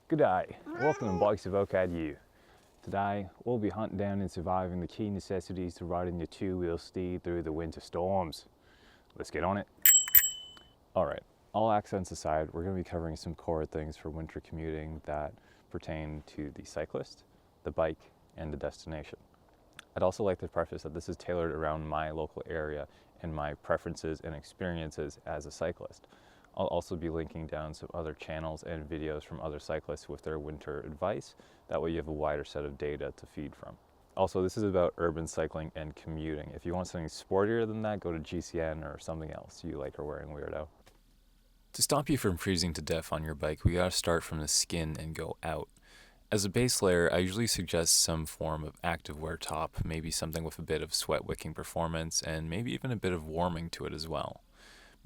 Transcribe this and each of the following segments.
Good day, welcome to Bikes of OCADU. Today we'll be hunting down and surviving the key necessities to riding your two-wheel steed through the winter storms. Let's get on it. Alright, all accents aside, we're going to be covering some core things for winter commuting that pertain to the cyclist, the bike, and the destination. I'd also like to preface that this is tailored around my local area and my preferences and experiences as a cyclist. I'll also be linking down some other channels and videos from other cyclists with their winter advice. That way you have a wider set of data to feed from. Also, this is about urban cycling and commuting. If you want something sportier than that, go to GCN or something else you like or wearing, weirdo. To stop you from freezing to death on your bike, we gotta start from the skin and go out. As a base layer, I usually suggest some form of activewear top, maybe something with a bit of sweat wicking performance, and maybe even a bit of warming to it as well.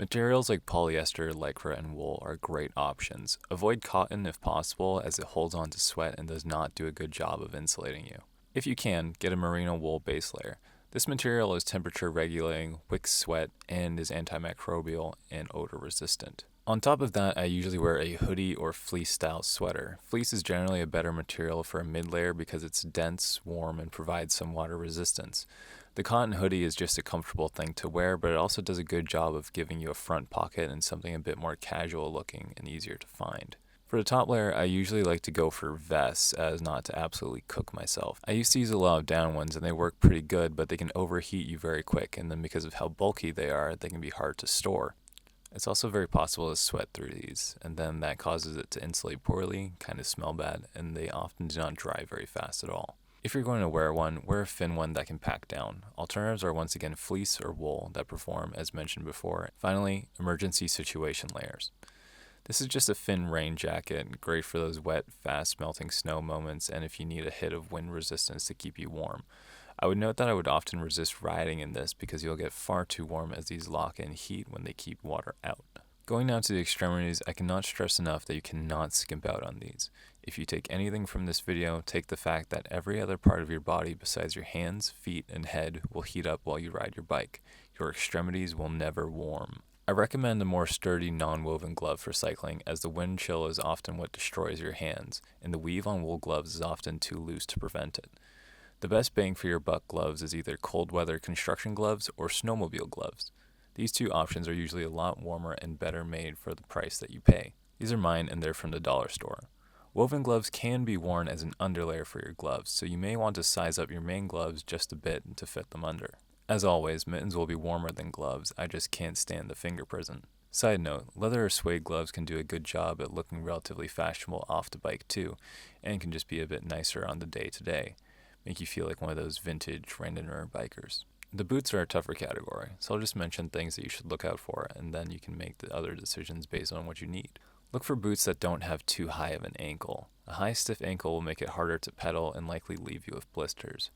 Materials like polyester, lycra, and wool are great options. Avoid cotton if possible, as it holds on to sweat and does not do a good job of insulating you. If you can, get a merino wool base layer. This material is temperature regulating, wicks sweat, and is antimicrobial and odor resistant. On top of that, I usually wear a hoodie or fleece style sweater. Fleece is generally a better material for a mid layer because it's dense, warm, and provides some water resistance. The cotton hoodie is just a comfortable thing to wear, but it also does a good job of giving you a front pocket and something a bit more casual looking and easier to find. For the top layer, I usually like to go for vests as not to absolutely cook myself. I used to use a lot of down ones and they work pretty good, but they can overheat you very quick, and then because of how bulky they are, they can be hard to store. It's also very possible to sweat through these, and then that causes it to insulate poorly, kind of smell bad, and they often do not dry very fast at all. If you're going to wear one, wear a thin one that can pack down. Alternatives are once again fleece or wool that perform as mentioned before. Finally, emergency situation layers. This is just a thin rain jacket, great for those wet, fast melting snow moments and if you need a hit of wind resistance to keep you warm. I would note that I would often resist riding in this because you'll get far too warm as these lock in heat when they keep water out. Going down to the extremities, I cannot stress enough that you cannot skimp out on these. If you take anything from this video, take the fact that every other part of your body besides your hands, feet, and head will heat up while you ride your bike. Your extremities will never warm. I recommend a more sturdy non-woven glove for cycling, as the wind chill is often what destroys your hands, and the weave on wool gloves is often too loose to prevent it. The best bang for your buck gloves is either cold weather construction gloves or snowmobile gloves. These two options are usually a lot warmer and better made for the price that you pay. These are mine and they're from the dollar store. Woven gloves can be worn as an underlayer for your gloves, so you may want to size up your main gloves just a bit to fit them under. As always, mittens will be warmer than gloves, I just can't stand the finger prison. Side note, leather or suede gloves can do a good job at looking relatively fashionable off the bike too, and can just be a bit nicer on the day-to-day. Make you feel like one of those vintage randomer bikers. The boots are a tougher category, so I'll just mention things that you should look out for, and then you can make the other decisions based on what you need. Look for boots that don't have too high of an ankle. A high stiff ankle will make it harder to pedal and likely leave you with blisters.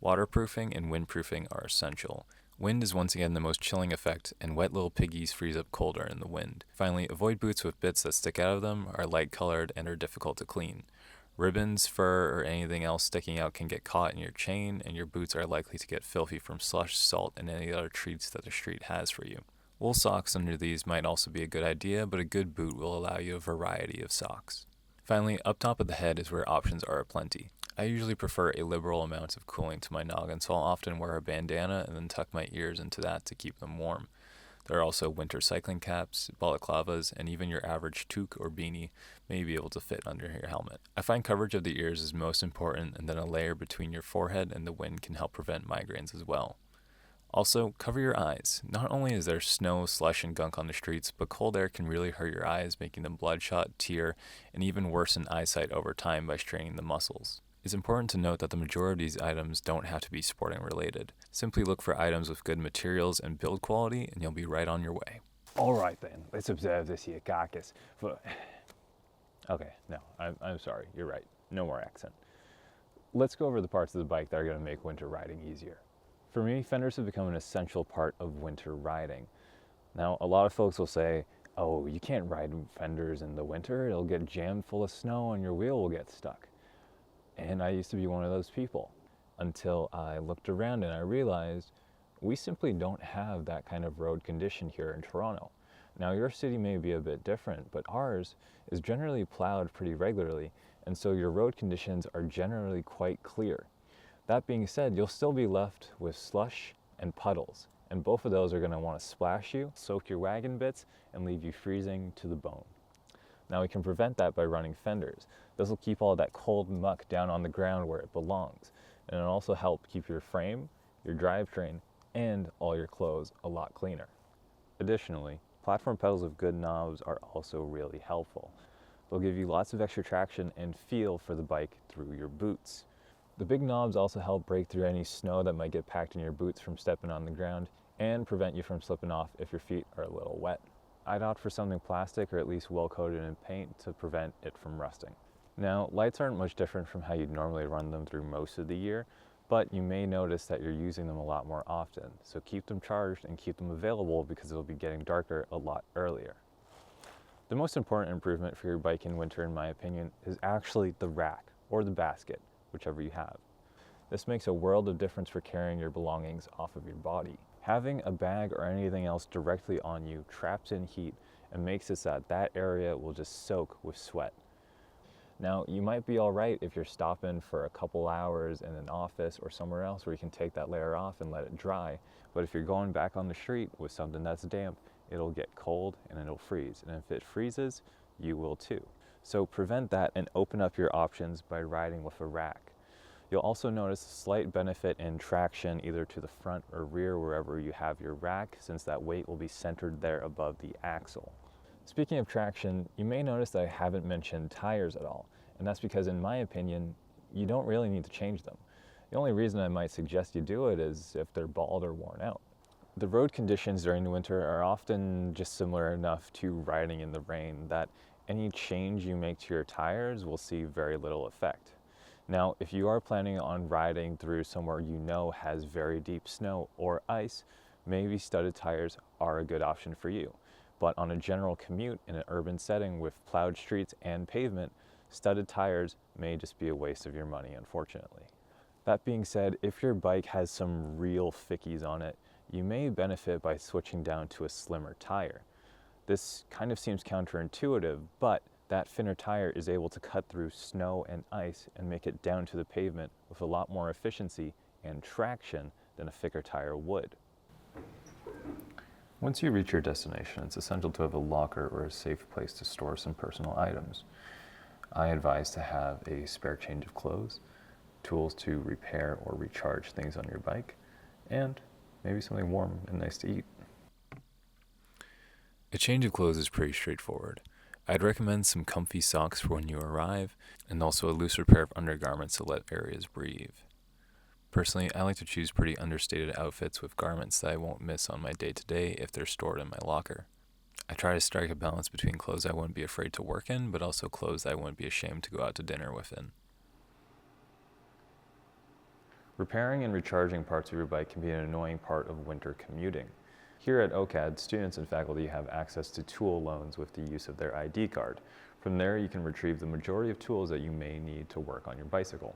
Waterproofing and windproofing are essential. Wind is once again the most chilling effect, and wet little piggies freeze up colder in the wind. Finally, avoid boots with bits that stick out of them, are light colored, and are difficult to clean. Ribbons, fur, or anything else sticking out can get caught in your chain, and your boots are likely to get filthy from slush, salt, and any other treats that the street has for you. Wool socks under these might also be a good idea, but a good boot will allow you a variety of socks. Finally, up top of the head is where options are aplenty. I usually prefer a liberal amount of cooling to my noggin, so I'll often wear a bandana and then tuck my ears into that to keep them warm. There are also winter cycling caps, balaclavas, and even your average toque or beanie may be able to fit under your helmet. I find coverage of the ears is most important, and then a layer between your forehead and the wind can help prevent migraines as well. Also, cover your eyes. Not only is there snow, slush, and gunk on the streets, but cold air can really hurt your eyes, making them bloodshot, tear, and even worsen eyesight over time by straining the muscles. It's important to note that the majority of these items don't have to be sporting related. Simply look for items with good materials and build quality, and you'll be right on your way. Alright then, let's observe this here carcass for... Okay, no, I'm sorry, you're right. No more accent. Let's go over the parts of the bike that are going to make winter riding easier. For me, fenders have become an essential part of winter riding. Now, a lot of folks will say, oh, you can't ride fenders in the winter, it'll get jammed full of snow and your wheel will get stuck. And I used to be one of those people until I looked around and I realized we simply don't have that kind of road condition here in Toronto. Now your city may be a bit different, but ours is generally plowed pretty regularly, and so your road conditions are generally quite clear. That being said, you'll still be left with slush and puddles, and both of those are going to want to splash you, soak your wagon bits, and leave you freezing to the bone. Now we can prevent that by running fenders. This will keep all that cold muck down on the ground where it belongs, and it'll also help keep your frame, your drivetrain, and all your clothes a lot cleaner. Additionally, platform pedals with good knobs are also really helpful. They'll give you lots of extra traction and feel for the bike through your boots. The big knobs also help break through any snow that might get packed in your boots from stepping on the ground and prevent you from slipping off if your feet are a little wet. I'd opt for something plastic or at least well coated in paint to prevent it from rusting. Now, lights aren't much different from how you'd normally run them through most of the year, but you may notice that you're using them a lot more often. So keep them charged and keep them available because it'll be getting darker a lot earlier. The most important improvement for your bike in winter, in my opinion, is actually the rack or the basket, whichever you have. This makes a world of difference for carrying your belongings off of your body. Having a bag or anything else directly on you traps in heat and makes it so that area will just soak with sweat. Now, you might be all right if you're stopping for a couple hours in an office or somewhere else where you can take that layer off and let it dry. But if you're going back on the street with something that's damp, it'll get cold and it'll freeze. And if it freezes, you will too. So prevent that and open up your options by riding with a rack. You'll also notice a slight benefit in traction either to the front or rear wherever you have your rack, since that weight will be centered there above the axle. Speaking of traction, you may notice that I haven't mentioned tires at all, and that's because in my opinion, you don't really need to change them. The only reason I might suggest you do it is if they're bald or worn out. The road conditions during the winter are often just similar enough to riding in the rain that any change you make to your tires will see very little effect. Now, if you are planning on riding through somewhere you know has very deep snow or ice, maybe studded tires are a good option for you. But on a general commute in an urban setting with plowed streets and pavement, studded tires may just be a waste of your money, unfortunately. That being said, if your bike has some real fickies on it, you may benefit by switching down to a slimmer tire. This kind of seems counterintuitive, but that thinner tire is able to cut through snow and ice and make it down to the pavement with a lot more efficiency and traction than a thicker tire would. Once you reach your destination, it's essential to have a locker or a safe place to store some personal items. I advise to have a spare change of clothes, tools to repair or recharge things on your bike, and maybe something warm and nice to eat. A change of clothes is pretty straightforward. I'd recommend some comfy socks for when you arrive, and also a looser pair of undergarments to let areas breathe. Personally, I like to choose pretty understated outfits with garments that I won't miss on my day-to-day if they're stored in my locker. I try to strike a balance between clothes I wouldn't be afraid to work in, but also clothes that I wouldn't be ashamed to go out to dinner within. Repairing and recharging parts of your bike can be an annoying part of winter commuting. Here at OCAD, students and faculty have access to tool loans with the use of their ID card. From there, you can retrieve the majority of tools that you may need to work on your bicycle.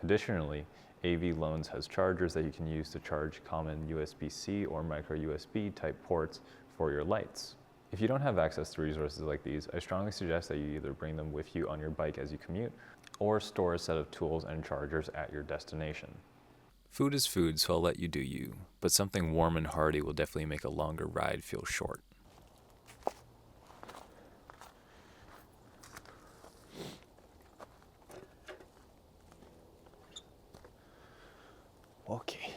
Additionally, AV Loans has chargers that you can use to charge common USB-C or micro USB type ports for your lights. If you don't have access to resources like these, I strongly suggest that you either bring them with you on your bike as you commute or store a set of tools and chargers at your destination. Food is food, so I'll let you do you, but something warm and hearty will definitely make a longer ride feel short. Okay.